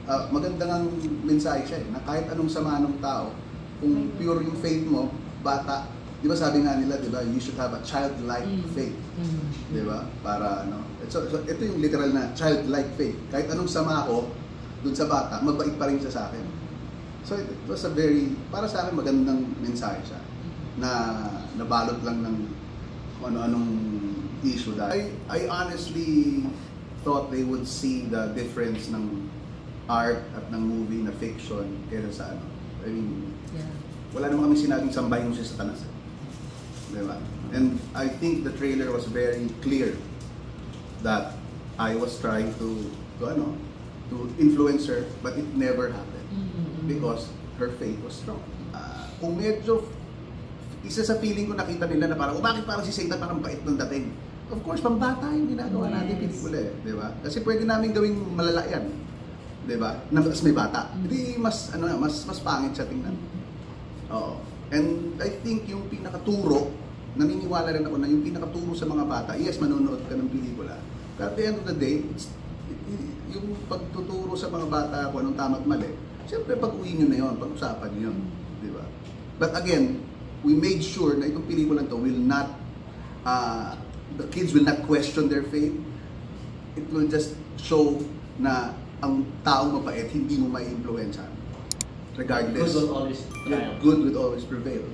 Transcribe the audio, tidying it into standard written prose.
Maganda ng mensahe siya na kahit anong sama ng tao, kung pure yung faith mo, bata, di ba sabi nga nila, di ba, you should have a childlike faith. Di ba? Para ano, so ito yung literal na childlike faith. Kahit anong sama ko dun sa bata, mabait pa rin siya sa akin. So it was a very, para sa akin magandang mensahe siya na nabalot lang ng kung ano-anong issue dahil. I honestly thought they would see the difference ng art at ng movie na fiction kaysa sa ano. I mean, wala naman kami sinabing sambahin mo si Satanas. Diba? And I think the trailer was very clear that I was trying to influence her, but it never happened because her faith was strong. Kung medyo isa sa feeling ko nakita nila na parang, bakit parang si Satan parang bait ng dating? Of course, pambata yung ginagawa natin pelikula eh, di ba? Kasi pwede namin gawing malala yan, di ba? Na mas may bata. Hindi mas pangit siya tingnan. Oo. And I think yung pinakaturo, naniniwala rin ako na yung pinakaturo sa mga bata, yes, manonood ka ng pelikula. But at the end of the day, yung pagtuturo sa mga bata kung anong tama at mali, siyempre pag-uwi nyo na yun, pag-usapan nyo yun, di ba? But again, we made sure na itong pelikula to will not, the kids will not question their faith. It will just show na ang taong mabait, hindi mo mai-influensya. Regardless, good will always triumph. Good will always prevail.